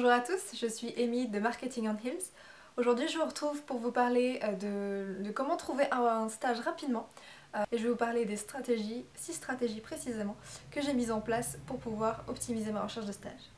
Bonjour à tous, je suis Amy de Marketing on Hills. Aujourd'hui je vous retrouve pour vous parler de comment trouver un stage rapidement et je vais vous parler des stratégies, 6 stratégies précisément, que j'ai mises en place pour pouvoir optimiser ma recherche de stage.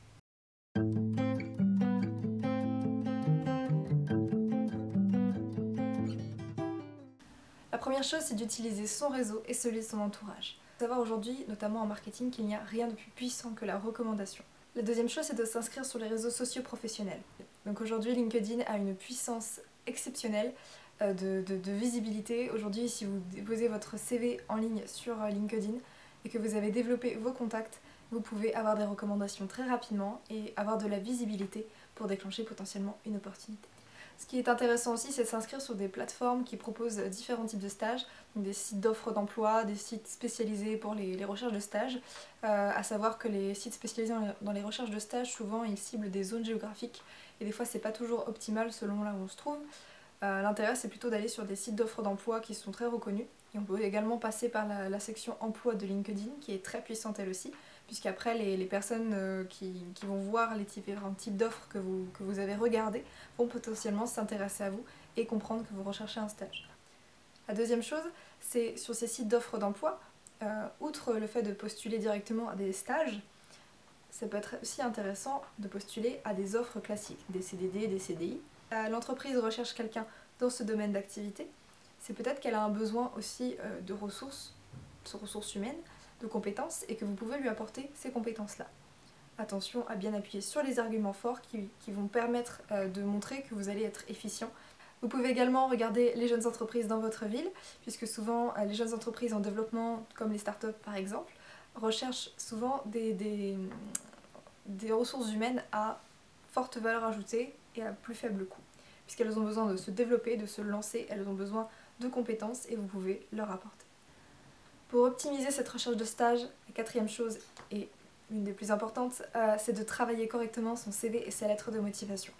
La première chose, c'est d'utiliser son réseau et celui de son entourage. Il faut savoir aujourd'hui, notamment en marketing, qu'il n'y a rien de plus puissant que la recommandation. La deuxième chose, c'est de s'inscrire sur les réseaux sociaux professionnels. Donc aujourd'hui, LinkedIn a une puissance exceptionnelle de visibilité. Aujourd'hui, si vous déposez votre CV en ligne sur LinkedIn et que vous avez développé vos contacts, vous pouvez avoir des recommandations très rapidement et avoir de la visibilité pour déclencher potentiellement une opportunité. Ce qui est intéressant aussi, c'est de s'inscrire sur des plateformes qui proposent différents types de stages, donc des sites d'offres d'emploi, des sites spécialisés pour les recherches de stages. À savoir que les sites spécialisés dans les recherches de stages, souvent ils ciblent des zones géographiques et des fois c'est pas toujours optimal selon là où on se trouve. L'intérêt c'est plutôt d'aller sur des sites d'offres d'emploi qui sont très reconnus. Et on peut également passer par la section emploi de LinkedIn qui est très puissante elle aussi, puisqu'après les personnes qui vont voir les différents types d'offres que vous avez regardées vont potentiellement s'intéresser à vous et comprendre que vous recherchez un stage. La deuxième chose, c'est sur ces sites d'offres d'emploi, outre le fait de postuler directement à des stages, ça peut être aussi intéressant de postuler à des offres classiques, des CDD, des CDI. L'entreprise recherche quelqu'un dans ce domaine d'activité, c'est peut-être qu'elle a un besoin aussi de ressources humaines, de compétences, et que vous pouvez lui apporter ces compétences-là. Attention à bien appuyer sur les arguments forts qui vont permettre de montrer que vous allez être efficient. Vous pouvez également regarder les jeunes entreprises dans votre ville, puisque souvent les jeunes entreprises en développement, comme les startups par exemple, recherchent souvent des ressources humaines à forte valeur ajoutée et à plus faible coût. Puisqu'elles ont besoin de se développer, de se lancer, elles ont besoin de compétences et vous pouvez leur apporter. Pour optimiser cette recherche de stage, la quatrième chose et une des plus importantes, c'est de travailler correctement son CV et sa lettre de motivation.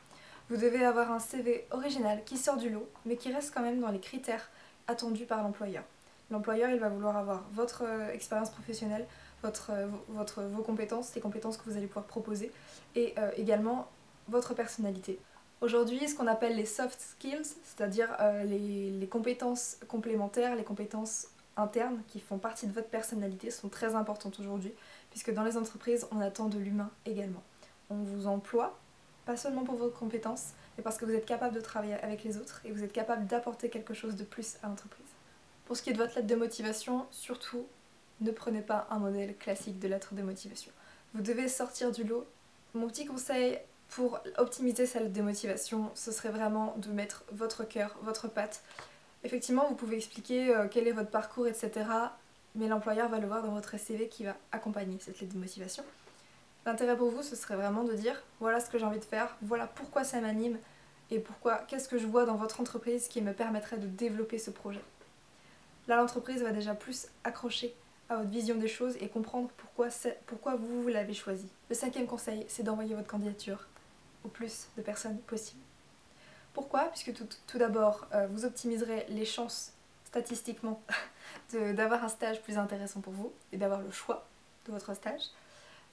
Vous devez avoir un CV original qui sort du lot, mais qui reste quand même dans les critères attendus par l'employeur. L'employeur, il va vouloir avoir votre expérience professionnelle, vos compétences, les compétences que vous allez pouvoir proposer, et également votre personnalité. Aujourd'hui, ce qu'on appelle les soft skills, c'est-à-dire les compétences complémentaires, les compétences internes qui font partie de votre personnalité sont très importantes aujourd'hui, puisque dans les entreprises, on attend de l'humain également. On vous emploie, pas seulement pour vos compétences, mais parce que vous êtes capable de travailler avec les autres et vous êtes capable d'apporter quelque chose de plus à l'entreprise. Pour ce qui est de votre lettre de motivation, surtout, ne prenez pas un modèle classique de lettre de motivation. Vous devez sortir du lot. Mon petit conseil pour optimiser sa lettre de motivation, ce serait vraiment de mettre votre cœur, votre patte. Effectivement, vous pouvez expliquer quel est votre parcours, etc. Mais l'employeur va le voir dans votre CV qui va accompagner cette lettre de motivation. L'intérêt pour vous, ce serait vraiment de dire voilà ce que j'ai envie de faire, voilà pourquoi ça m'anime et qu'est-ce que je vois dans votre entreprise qui me permettrait de développer ce projet. Là, l'entreprise va déjà plus accrocher à votre vision des choses et comprendre pourquoi vous l'avez choisi. Le cinquième conseil, c'est d'envoyer votre candidature au plus de personnes possible. Pourquoi ? Puisque tout d'abord, vous optimiserez les chances statistiquement d'avoir un stage plus intéressant pour vous et d'avoir le choix de votre stage.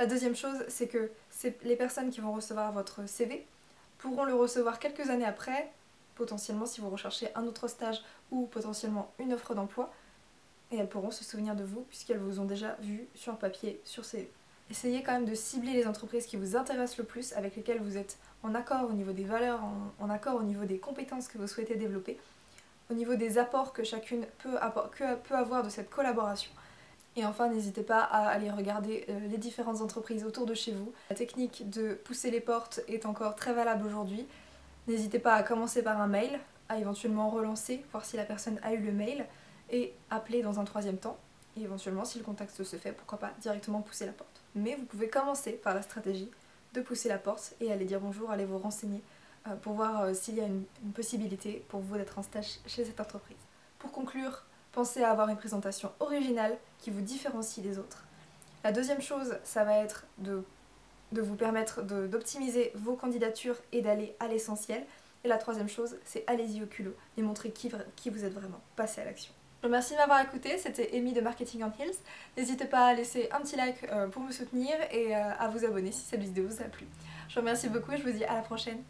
La deuxième chose, c'est que les personnes qui vont recevoir votre CV pourront le recevoir quelques années après, potentiellement si vous recherchez un autre stage ou potentiellement une offre d'emploi, et elles pourront se souvenir de vous puisqu'elles vous ont déjà vu sur papier, sur CV. Essayez quand même de cibler les entreprises qui vous intéressent le plus, avec lesquelles vous êtes en accord au niveau des valeurs, en accord au niveau des compétences que vous souhaitez développer, au niveau des apports que chacune peut avoir de cette collaboration. Et enfin, n'hésitez pas à aller regarder les différentes entreprises autour de chez vous. La technique de pousser les portes est encore très valable aujourd'hui. N'hésitez pas à commencer par un mail, à éventuellement relancer, voir si la personne a eu le mail, et appeler dans un troisième temps. Et éventuellement, si le contact se fait, pourquoi pas directement pousser la porte. Mais vous pouvez commencer par la stratégie de pousser la porte et aller dire bonjour, aller vous renseigner pour voir s'il y a une possibilité pour vous d'être en stage chez cette entreprise. Pour conclure, pensez à avoir une présentation originale qui vous différencie des autres. La deuxième chose, ça va être de vous permettre d'optimiser vos candidatures et d'aller à l'essentiel. Et la troisième chose, c'est allez-y au culot et montrez qui vous êtes vraiment. Passez à l'action. Je vous remercie de m'avoir écouté, c'était Amy de Marketing on Hills. N'hésitez pas à laisser un petit like pour me soutenir et à vous abonner si cette vidéo vous a plu. Je vous remercie beaucoup et je vous dis à la prochaine.